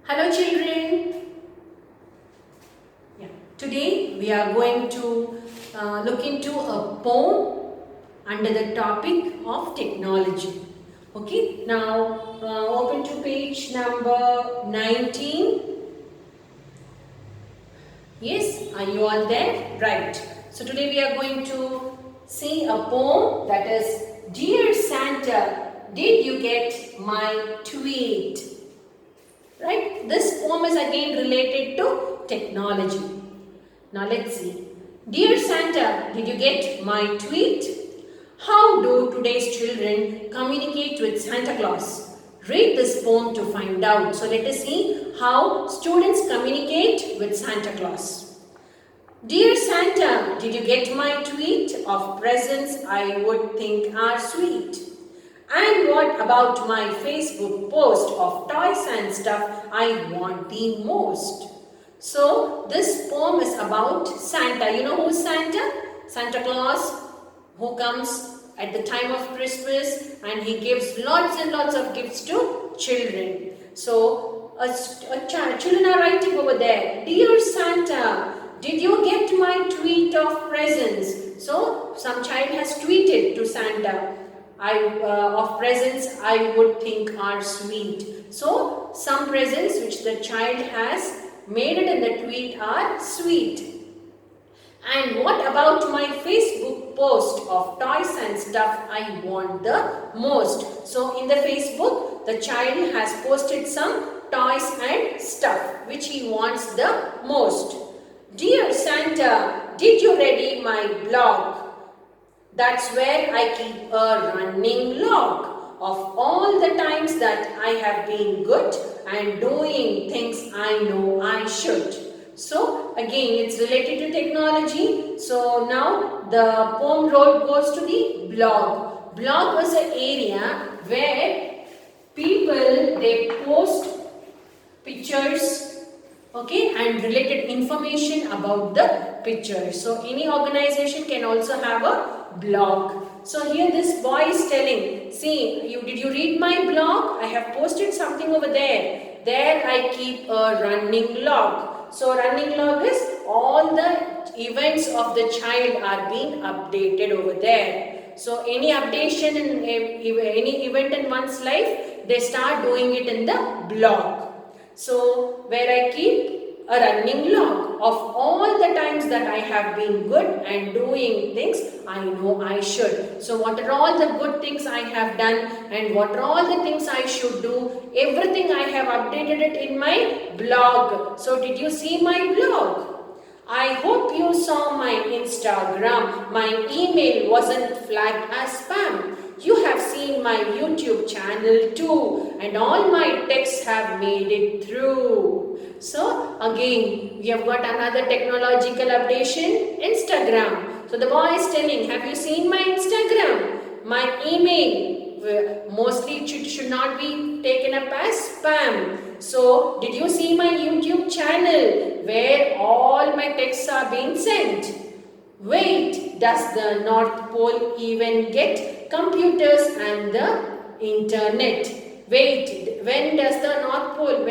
Hello children. Today we are going to look into a poem under the topic of technology. Okay, now open to page number 19. Yes, are you all there? Right. So today we are going to see a poem that is Dear Santa, did you get my tweet? Right? This poem is again related to technology. Now let's see. Dear Santa, did you get my tweet? How do today's children communicate with Santa Claus? Read this poem to find out. So let us see how students communicate with Santa Claus. Dear Santa, did you get my tweet of presents I would think are sweet? And what about my Facebook post of toys and stuff I want the most? So this poem is about Santa. You know who's Santa? Santa Claus, who comes at the time of Christmas and he gives lots and lots of gifts to children. So children are writing over there, Dear Santa, did you get my tweet of presents? So some child has tweeted to Santa. Of presents I would think are sweet. So some presents which the child has made it in the tweet are sweet. And what about my Facebook post of toys and stuff I want the most? So in the Facebook, the child has posted some toys and stuff which he wants the most. Dear Santa, did you ready my blog? That's where I keep a running log of all the times that I have been good and doing things I know I should. So again, it's related to technology. So now the poem goes to the blog. Blog was an area where people, they post pictures, okay, and related information about the pictures. So any organization can also have a blog. So here this boy is telling, see, did you read my blog? I have posted something over there. There I keep a running log. So running log is all the events of the child are being updated over there. So any updation in any event in one's life, they start doing it in the blog. So where I keep a running log of all the times that I have been good and doing things I know I should. So what are all the good things I have done and what are all the things I should do? Everything I have updated it in my blog. So did you see my blog? I hope you saw my Instagram. My email wasn't flagged as spam. You have seen my YouTube channel too, and all my texts have made it through. So again, we have got another technological updation, Instagram. So the boy is telling, have you seen my Instagram? My email, mostly it should not be taken up as spam. So did you see my YouTube channel where all my texts are being sent? Wait, does the North Pole even get computers and the internet? Wait, when does the North Pole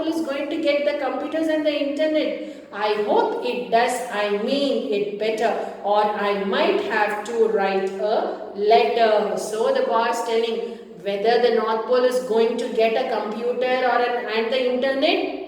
is going to get the computers and the internet? I hope it does, I mean it better, or I might have to write a letter. So the boy is telling whether the North Pole is going to get a computer and the internet.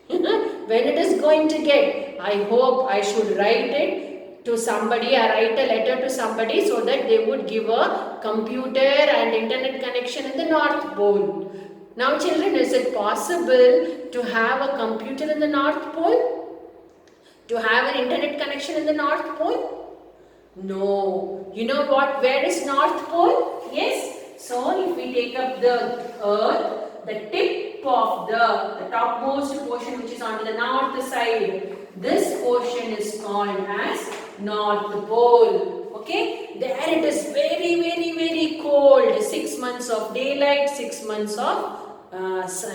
When it is going to get, I hope I should write it to somebody, or write a letter to somebody so that they would give a computer and internet connection in the North Pole. Now children, is it possible to have a computer in the North Pole? To have an internet connection in the North Pole? No. You know what? Where is North Pole? Yes. So if we take up the earth, the tip of the topmost portion which is on the north side, this portion is called as North Pole. Okay, there it is very, very, very cold. 6 months of daylight, 6 months of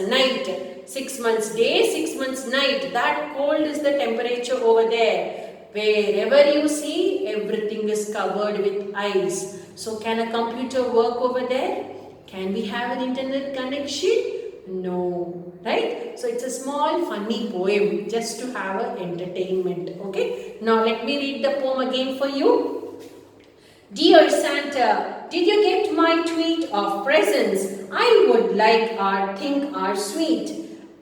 night. 6 months day, 6 months night. That cold is the temperature over there. Wherever you see, everything is covered with ice. So can a computer work over there? Can we have an internet connection? No, right? So it's a small funny poem just to have a entertainment. Okay. Now let me read the poem again for you. Dear Santa, did you get my tweet of presents? I would like our think are sweet.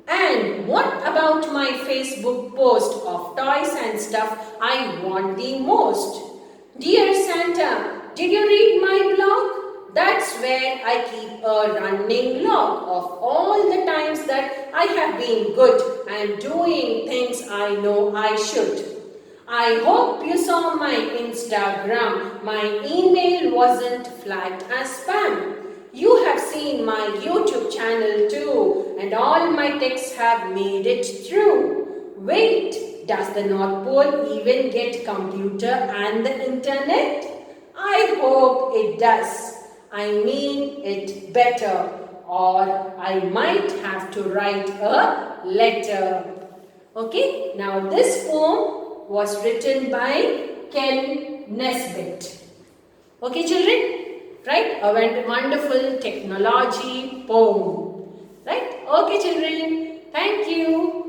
And what about my Facebook post of toys and stuff I want the most? Dear Santa, did you read my blog? That's where I keep a running log of all the times that I have been good and doing things I know I should. I hope you saw my Instagram. My email wasn't flagged as spam. You have seen my YouTube channel too, and all my texts have made it through. Wait, does the North Pole even get computer and the internet? I hope it does. I mean it better, or I might have to write a letter. Okay, now this poem was written by Ken Nesbitt. Okay, children? Right? A wonderful technology poem. Right? Okay, children. Thank you.